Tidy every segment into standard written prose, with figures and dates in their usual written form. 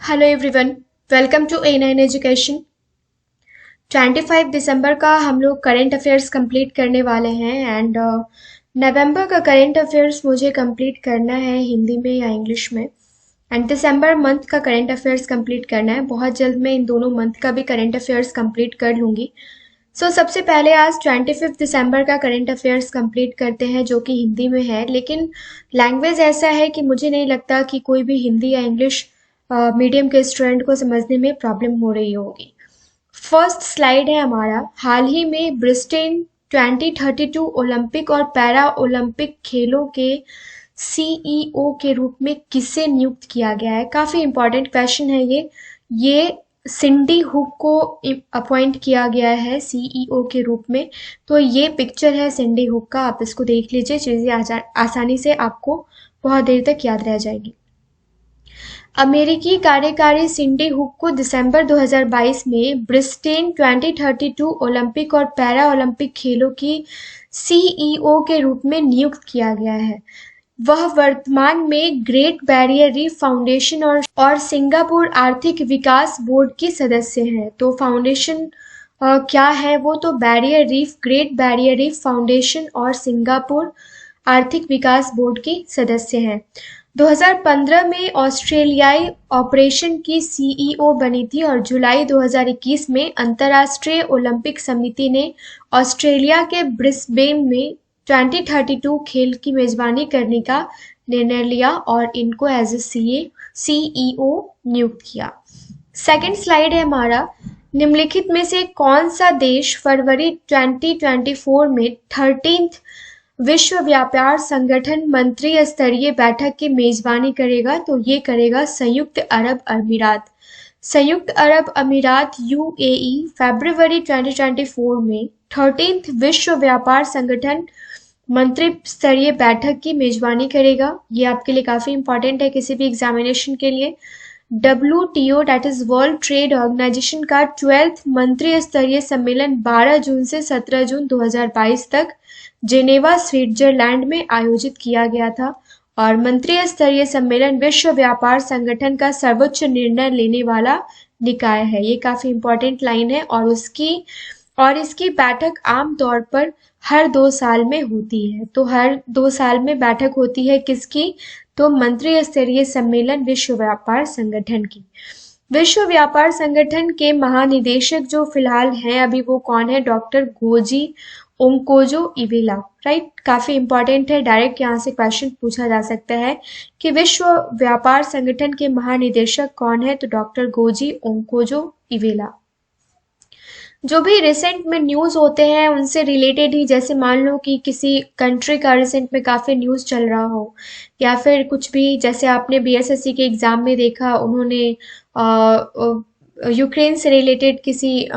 Hello everyone, welcome to A9 education. 25 दिसंबर का हम लोग करंट अफेयर्स कंप्लीट करने वाले हैं एंड नवंबर का करंट अफेयर्स मुझे कंप्लीट करना है हिंदी में या इंग्लिश में। एंड दिसंबर मंथ का करंट अफेयर्स कंप्लीट करना है। बहुत जल्द मैं इन दोनों मंथ का भी करंट अफेयर्स कंप्लीट कर लूँगी। सबसे पहले आज 25 दिसंबर का करंट अफेयर्स कंप्लीट करते हैं जो कि हिंदी में है, लेकिन लैंग्वेज ऐसा है कि मुझे नहीं लगता कि कोई भी हिंदी या इंग्लिश मीडियम के स्टूडेंट को समझने में प्रॉब्लम हो रही होगी। फर्स्ट स्लाइड है हमारा। हाल ही में ब्रिस्टेन 2032 ओलंपिक और पैरा ओलंपिक खेलों के सीईओ के रूप में किसे नियुक्त किया गया है? काफी इंपॉर्टेंट क्वेश्चन है ये सिंडी हुक को अपॉइंट किया गया है सीईओ के रूप में। तो ये पिक्चर है सिंडी हुक का, आप इसको देख लीजिए, चीजें आसानी से आपको बहुत देर तक याद रह जाएगी। अमेरिकी कार्यकारी सिंडी हुक को दिसंबर 2022 में ब्रिस्टेन 2032 ओलंपिक और पैरा ओलंपिक खेलों की सीईओ के रूप में नियुक्त किया गया है। वह वर्तमान में ग्रेट बैरियर रीफ फाउंडेशन और सिंगापुर आर्थिक विकास बोर्ड की सदस्य हैं। तो फाउंडेशन क्या है वो? तो barrier reef, great barrier reef foundation और सिंगापुर आर्थिक विकास बोर्ड की सदस्य हैं। 2015 में ऑस्ट्रेलियाई ऑपरेशन की सीईओ बनी थी और जुलाई 2021 में अंतर्राष्ट्रीय ओलंपिक समिति ने ऑस्ट्रेलिया के ब्रिस्बेन में 2032 खेल की मेजबानी करने का निर्णय लिया और इनको एज ए सीईओ नियुक्त किया। सेकंड स्लाइड है हमारा। निम्नलिखित में से कौन सा देश फरवरी 2024 में 13th विश्व व्यापार संगठन मंत्री स्तरीय बैठक की मेजबानी करेगा? तो ये करेगा संयुक्त अरब अमीरात। संयुक्त अरब अमीरात यूएई फरवरी 2024 में 13th विश्व व्यापार संगठन मंत्री स्तरीय बैठक की मेजबानी करेगा। ये आपके लिए काफी इंपॉर्टेंट है किसी भी एग्जामिनेशन के लिए। WTO that is World Trade Organisation का 12th मंत्री स्तरीय सम्मेलन 12 जून से 17 जून 2022 तक जेनेवा स्विट्जरलैंड में आयोजित किया गया था और मंत्री स्तरीय सम्मेलन विश्व व्यापार संगठन का सर्वोच्च निर्णय लेने वाला निकाय है। ये काफी इंपॉर्टेंट लाइन है और इसकी बैठक आमतौर पर हर 2 साल में होती है। तो हर 2 साल में बैठक होती है किसकी? तो मंत्री स्तरीय सम्मेलन विश्व व्यापार संगठन की। विश्व व्यापार संगठन के महानिदेशक जो फिलहाल हैं अभी, वो कौन है? Doctor Ngozi Okonjo Iweala. राइट, काफी इंपॉर्टेंट है, डायरेक्ट यहाँ से क्वेश्चन पूछा जा सकता है कि विश्व व्यापार संगठन के महानिदेशक कौन है? तो डॉक्टर गोजी ओंकोजो-इवेला। जो भी रिसेंट में न्यूज होते हैं उनसे रिलेटेड ही, जैसे मान लो कि किसी कंट्री का रिसेंट में काफी न्यूज चल रहा हो या फिर कुछ भी, जैसे आपने बीएसएससी के एग्जाम में देखा उन्होंने यूक्रेन से रिलेटेड किसी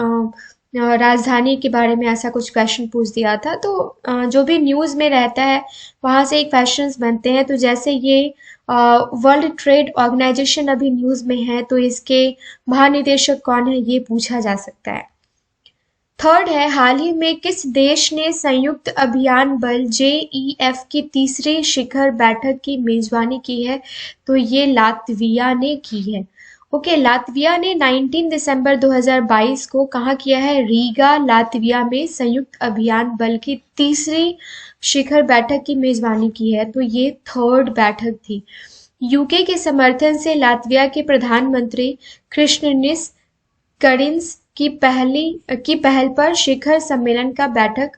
राजधानी के बारे में ऐसा कुछ क्वेश्चन पूछ दिया था। तो जो भी न्यूज में रहता है वहां से क्वेश्चंस बनते हैं। तो जैसे ये वर्ल्ड ट्रेड ऑर्गेनाइजेशन अभी न्यूज में है, तो इसके महानिदेशक कौन है ये पूछा जा सकता है। थर्ड है, हाल ही में किस देश ने संयुक्त अभियान बल JEF की तीसरी शिखर बैठक की मेजबानी की है? तो ये लातविया ने की है। ओके, लातविया ने 19 दिसंबर 2022 को कहाँ किया है? रीगा, लातविया में संयुक्त अभियान बल की तीसरी शिखर बैठक की मेजबानी की है। तो ये थर्ड बैठक थी। यूके के समर्थन से लातविया के प्रधानमंत्री कृष्णनिस करिंस की पहल पर शिखर सम्मेलन का बैठक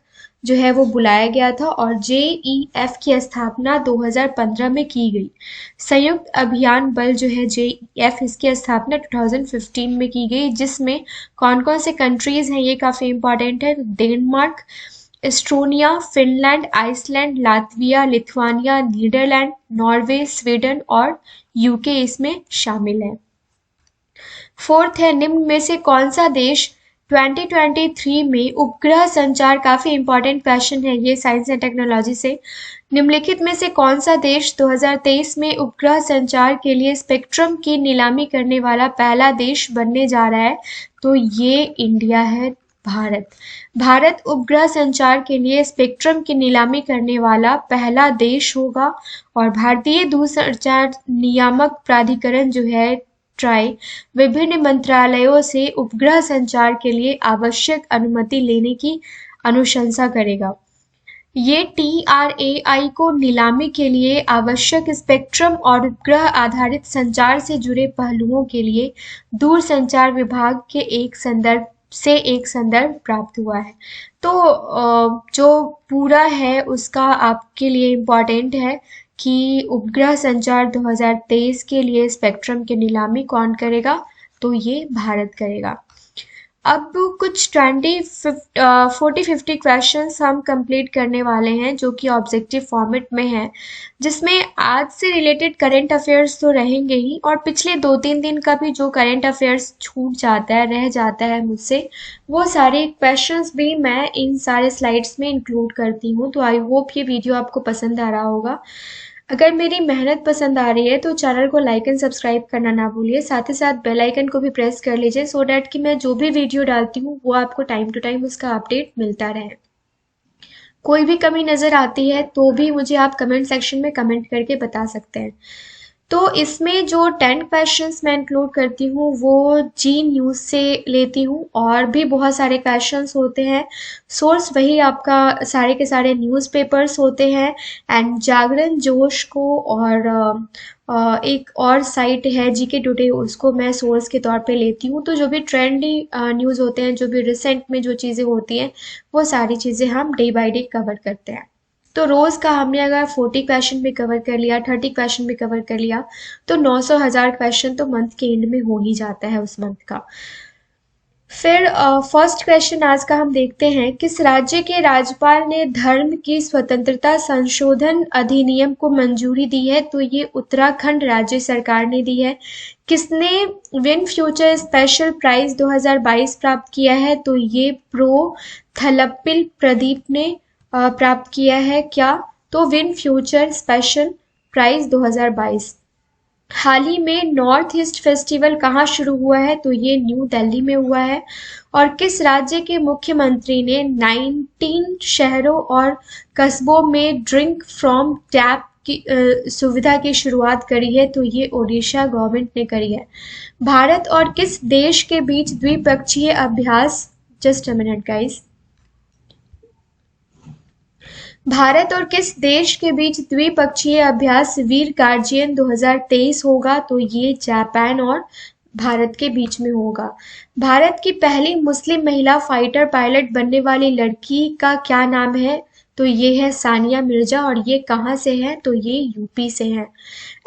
जो है वो बुलाया गया था और JEF की स्थापना 2015 में की गई। संयुक्त अभियान बल जो है JEF, इसकी स्थापना 2015 में की गई, जिसमें कौन कौन से कंट्रीज हैं ये काफी इंपॉर्टेंट है। Denmark, Estonia, Finland, Iceland, Latvia, Lithuania, Netherlands, Norway, Sweden और यूके इसमें शामिल है। फोर्थ है, निम्न में से कौन सा देश 2023 में उपग्रह संचार, काफी इंपॉर्टेंट क्वेश्चन है ये साइंस एंड टेक्नोलॉजी से, निम्नलिखित में से कौन सा देश 2023 में उपग्रह संचार के लिए स्पेक्ट्रम की नीलामी करने वाला पहला देश बनने जा रहा है? तो ये इंडिया है, भारत उपग्रह संचार के लिए स्पेक्ट्रम की नीलामी करने वाला पहला देश होगा और भारतीय दूरसंचार नियामक प्राधिकरण जो है ट्राई विभिन्न मंत्रालयों से उपग्रह संचार के लिए आवश्यक अनुमति लेने की अनुशंसा करेगा। ये TRAI को नीलामी के लिए आवश्यक स्पेक्ट्रम और उपग्रह आधारित संचार से जुड़े पहलुओं के लिए दूरसंचार विभाग के एक संदर्भ प्राप्त हुआ है। तो जो पूरा है उसका आपके लिए इम्पोर्टेंट है कि उपग्रह संचार 2023 के लिए स्पेक्ट्रम की नीलामी कौन करेगा, तो ये भारत करेगा। अब कुछ 40-50 क्वेश्चंस हम कंप्लीट करने वाले हैं जो कि ऑब्जेक्टिव फॉर्मेट में है, जिसमें आज से रिलेटेड करंट अफेयर्स तो रहेंगे ही, और पिछले 2-3 दिन का भी जो करंट अफेयर्स छूट जाता है, रह जाता है मुझसे, वो सारे क्वेश्चंस भी मैं इन सारे स्लाइड्स में इंक्लूड करती हूँ। तो आई होप ये वीडियो आपको पसंद आ रहा होगा। अगर मेरी मेहनत पसंद आ रही है तो चैनल को लाइक एंड सब्सक्राइब करना ना भूलिए, साथ ही साथ बेल आइकन को भी प्रेस कर लीजिए सो डैट कि मैं जो भी वीडियो डालती हूँ वो आपको टाइम टू टाइम उसका अपडेट मिलता रहे। कोई भी कमी नज़र आती है तो भी मुझे आप कमेंट सेक्शन में कमेंट करके बता सकते हैं। तो इसमें जो 10 क्वेश्चंस मैं इंक्लूड करती हूँ वो जी न्यूज़ से लेती हूँ, और भी बहुत सारे क्वेश्चंस होते हैं। सोर्स वही आपका सारे के सारे न्यूज़पेपर्स होते हैं एंड जागरण जोश को, और एक और साइट है जीके टुडे, उसको मैं सोर्स के तौर पे लेती हूँ। तो जो भी ट्रेंडी न्यूज़ होते हैं, जो भी रिसेंट में जो चीज़ें होती हैं, वो सारी चीज़ें हम डे बाय डे कवर करते हैं। तो रोज का हमने अगर 40 क्वेश्चन भी कवर कर लिया, 30 क्वेश्चन भी कवर कर लिया, तो 900,000 क्वेश्चन तो मंथ के एंड में हो ही जाता है उस मंथ का। फिर फर्स्ट क्वेश्चन आज का हम देखते हैं, किस राज्य के राज्यपाल ने धर्म की स्वतंत्रता संशोधन अधिनियम को मंजूरी दी है, तो ये उत्तराखंड राज्य सरकार ने दी है। किसने विन फ्यूचर स्पेशल प्राइज 2022 प्राप्त किया है, तो ये प्रो थलप्पिल प्रदीप ने प्राप्त किया है। क्या, तो विन फ्यूचर स्पेशल प्राइज 2022। हाल ही में नॉर्थ ईस्ट फेस्टिवल कहाँ शुरू हुआ है, तो ये न्यू दिल्ली में हुआ है। और किस राज्य के मुख्यमंत्री ने 19 शहरों और कस्बों में ड्रिंक फ्रॉम टैप की सुविधा की शुरुआत करी है, तो ये ओडिशा गवर्नमेंट ने करी है। भारत और किस देश के बीच द्विपक्षीय अभ्यास, just a minute guys, Bharat और किस देश के बीच द्विपक्षीय अभ्यास वीर गार्जियन 2023 होगा, तो ये जापान और भारत के बीच में होगा। भारत की पहली मुस्लिम महिला फाइटर पायलट बनने वाली लड़की का क्या नाम है, तो ये है सानिया मिर्जा, और ये कहाँ से है, तो ये यूपी से है।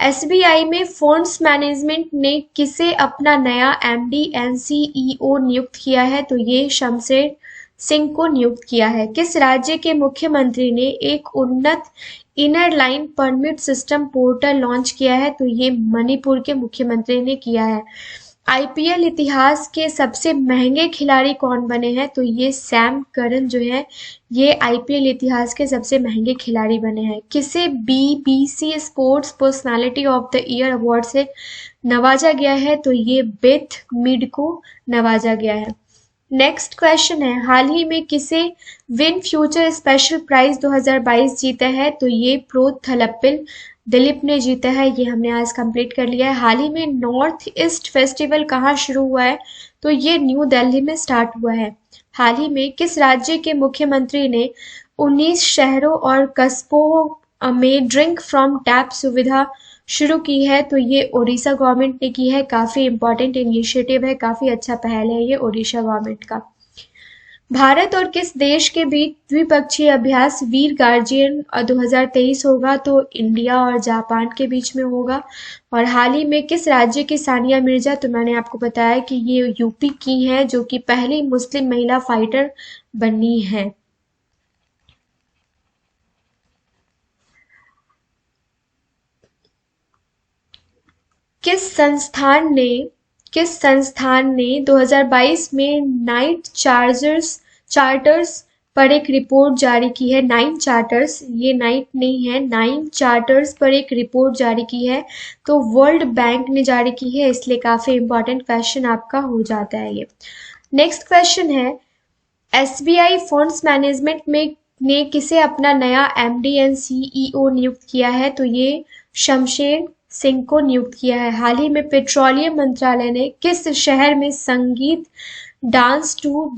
एसबीआई में फंड्स मैनेजमेंट ने किसे अपना नया MD and CEO नियुक्त किया है, तो ये शमशेर सिंह को नियुक्त किया है। किस राज्य के मुख्यमंत्री ने एक उन्नत inner line permit system portal launch किया है, तो ये मणिपुर के मुख्यमंत्री ने किया है। IPL इतिहास के सबसे महंगे खिलाड़ी कौन बने हैं, तो ये सैम करन जो है ये IPL इतिहास के सबसे महंगे खिलाड़ी बने हैं। किसे BBC sports personality of the year award से नवाजा गया है, तो ये बेथ मिड को नवाजा गया है। नेक्स्ट क्वेश्चन है, हाल ही में किसे विन फ्यूचर स्पेशल प्राइज 2022 जीता है, तो ये प्रो थलप्पिल दिलीप ने जीता है। ये हमने आज कंप्लीट कर लिया है। हाल ही में नॉर्थ ईस्ट फेस्टिवल कहाँ शुरू हुआ है, तो ये न्यू दिल्ली में स्टार्ट हुआ है। हाल ही में किस राज्य के मुख्यमंत्री ने 19 शहरों और कस्बों में ड्रिंक फ्रॉम टैप सुविधा शुरू की है, तो ये ओडिशा गवर्नमेंट ने की है। काफ़ी इंपॉर्टेंट इनिशिएटिव है, काफ़ी अच्छा पहल है ये ओडिशा गवर्नमेंट का। भारत और किस देश के बीच द्विपक्षीय अभ्यास वीर गार्जियन 2023 होगा, तो इंडिया और जापान के बीच में होगा। और हाल ही में किस राज्य की सानिया मिर्जा, तो मैंने आपको बताया कि ये यूपी की हैं, जो कि पहली मुस्लिम महिला फाइटर बनी है। किस संस्थान ने 2022 में नाइट चार्टर्स पर एक रिपोर्ट जारी की है। 9 चार्टर्स, ये नाइट नहीं है, 9 चार्टर्स पर एक रिपोर्ट जारी की है, तो वर्ल्ड बैंक ने जारी की है, इसलिए काफ़ी इंपॉर्टेंट क्वेश्चन आपका हो जाता है ये। नेक्स्ट क्वेश्चन है, SBI फंड्स मैनेजमेंट में ने किसे अपना नया MD and CEO नियुक्त किया है, तो ये शमशेर सिंह को नियुक्त किया है। हाल ही में पेट्रोलियम मंत्रालय ने किस शहर में संगीत डांस टू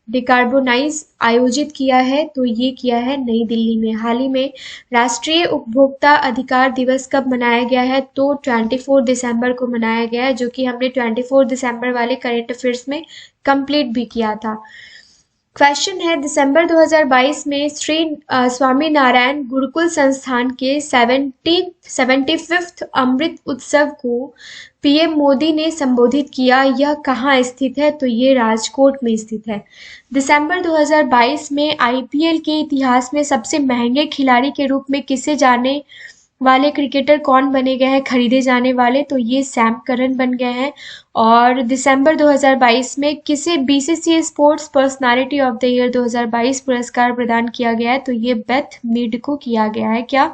डिकार्बोनाइज आयोजित किया है? तो ये किया है नई दिल्ली में। हाल ही में राष्ट्रीय उपभोक्ता अधिकार दिवस कब मनाया गया है? तो 24 दिसंबर को मनाया गया है, जो कि हमने 24 दिसंबर वाले करंट अफेयर्स में कंप्लीट भी किया था। क्वेश्चन है, दिसंबर 2022 में श्री स्वामी नारायण गुरुकुल संस्थान के 75th अमृत उत्सव को पीएम मोदी ने संबोधित किया। यह कहाँ स्थित है? तो ये राजकोट में स्थित है। दिसंबर 2022 में आईपीएल के इतिहास में सबसे महंगे खिलाड़ी के रूप में किसे जाने वाले क्रिकेटर कौन बने गए हैं खरीदे जाने वाले? तो ये सैम करन बन गए हैं। और दिसंबर 2022 में किसे BCCI sports personality of the year 2022 पुरस्कार प्रदान किया गया है? तो ये बेथ मीड को किया गया है। क्या?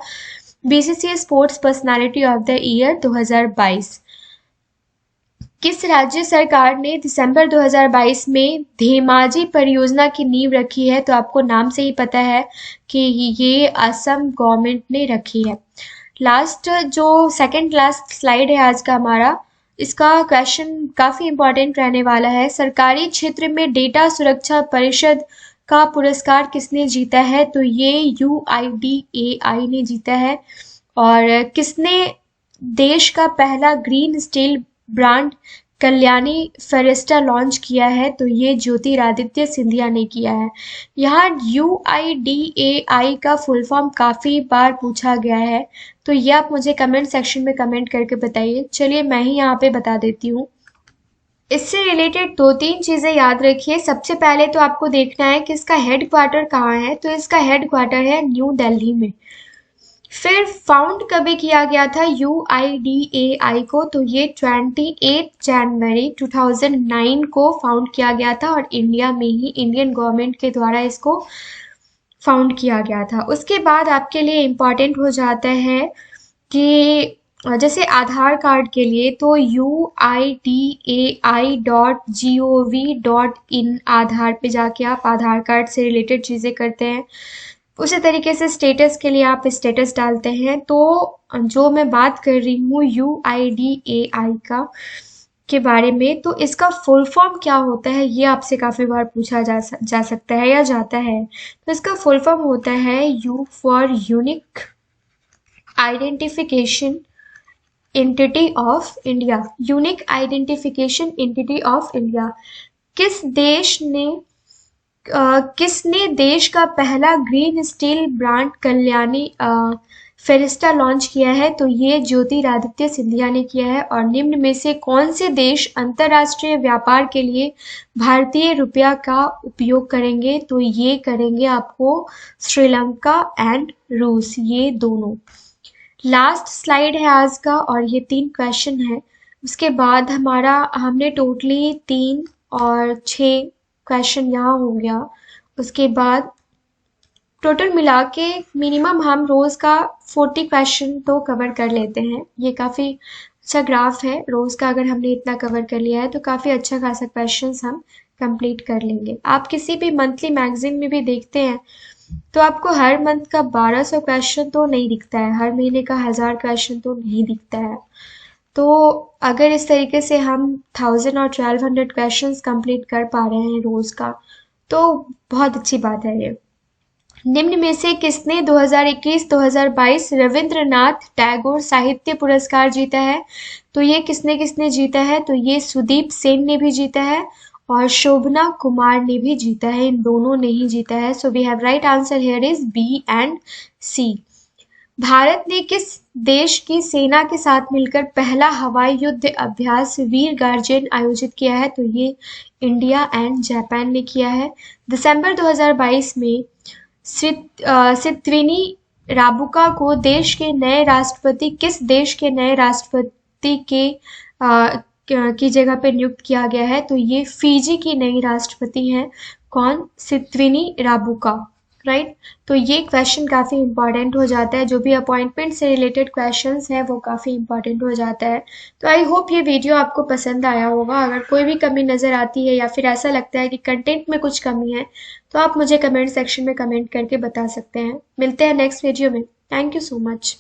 BCCI sports personality of the year 2022। किस राज्य सरकार ने दिसंबर 2022 में धेमाजी परियोजना की नींव रखी है? तो आपको नाम से ही पता है कि ये असम गवर्नमेंट ने रखी है। लास्ट जो सेकंड लास्ट स्लाइड है आज का हमारा, इसका क्वेश्चन काफी इंपॉर्टेंट रहने वाला है। सरकारी क्षेत्र में डेटा सुरक्षा परिषद का पुरस्कार किसने जीता है? तो ये UIDAI ने जीता है। और किसने देश का पहला green steel brand Kalyani Ferresta launch किया है? तो ये ज्योतिरादित्य सिंधिया ने किया है। यहाँ UIDAI का फुल फॉर्म काफी बार पूछा गया है, तो ये आप मुझे कमेंट सेक्शन में कमेंट करके बताइए। चलिए मैं ही यहाँ पे बता देती हूँ। इससे रिलेटेड 2-3 चीजें याद रखिए। सबसे पहले तो आपको देखना है कि इसका हेड क्वार्टर कहाँ है। तो इसका हेड क्वार्टर है न्यू दिल्ली में। फिर फाउंड कभी किया गया था UIDAI को? तो ये 28 जनवरी 2009 को फाउंड किया गया था और इंडिया में ही इंडियन गवर्नमेंट के द्वारा इसको फाउंड किया गया था। उसके बाद आपके लिए इम्पॉर्टेंट हो जाता है कि जैसे आधार कार्ड के लिए तो UIDAI.gov.in आधार पे जाके आप आधार कार्ड से रिलेटेड चीज़ें करते हैं। उसी तरीके से स्टेटस के लिए आप स्टेटस डालते हैं। तो जो मैं बात कर रही हूँ UIDAI का के बारे में, तो इसका फुल फॉर्म क्या होता है ये आपसे काफ़ी बार पूछा जा सकता है या जाता है। तो इसका फुल फॉर्म होता है U for unique identification entity of India. Unique identification entity of India. किसने देश का पहला green steel brand Kalyani Ferresta launch किया है? तो ये ज्योतिरादित्य सिंधिया ने किया है। और निम्न में से कौन से देश अंतर्राष्ट्रीय व्यापार के लिए भारतीय रुपया का उपयोग करेंगे? तो ये करेंगे आपको श्रीलंका एंड रूस, ये दोनों। लास्ट स्लाइड है आज का और ये 3 क्वेश्चन है। उसके बाद हमने टोटली 3 और 6 क्वेश्चन यहाँ हो गया। उसके बाद टोटल मिला के मिनिमम हम रोज का 40 क्वेश्चन तो कवर कर लेते हैं। ये काफ़ी अच्छा ग्राफ है। रोज का अगर हमने इतना कवर कर लिया है तो काफ़ी अच्छा खासा क्वेश्चंस हम कंप्लीट कर लेंगे। आप किसी भी मंथली मैगजीन में भी देखते हैं तो आपको हर मंथ का 1200 क्वेश्चन तो नहीं दिखता है, हर महीने का 1000 क्वेश्चन तो नहीं दिखता है। तो अगर इस तरीके से हम 1000 और 1200 क्वेश्चंस कंप्लीट कर पा रहे हैं रोज का, तो बहुत अच्छी बात है ये। निम्न में से किसने 2021-2022 रविंद्रनाथ टैगोर साहित्य पुरस्कार जीता है? तो ये किसने जीता है? तो ये सुदीप सेन ने भी जीता है और शोभना कुमार ने भी जीता है। इन दोनों ने ही जीता है। So we have right answer here is B and C। भारत ने किस देश की सेना के साथ मिलकर पहला हवाई युद्ध अभ्यास वीर गार्जियन आयोजित किया है? तो ये इंडिया एंड जापान ने किया है। दिसंबर 2022 में सितविनी राबुका को देश के नए राष्ट्रपति किस देश के नए राष्ट्रपति की जगह पे नियुक्त किया गया है? तो ये फिजी की नई राष्ट्रपति हैं। कौन? सितविनी राबुका, राइट। तो ये क्वेश्चन काफ़ी इंपॉर्टेंट हो जाता है। जो भी अपॉइंटमेंट से रिलेटेड क्वेश्चंस है वो काफ़ी इंपॉर्टेंट हो जाता है। तो आई होप ये वीडियो आपको पसंद आया होगा। अगर कोई भी कमी नज़र आती है या फिर ऐसा लगता है कि कंटेंट में कुछ कमी है तो आप मुझे कमेंट सेक्शन में कमेंट करके बता सकते हैं। मिलते हैं नेक्स्ट वीडियो में। Thank you so much.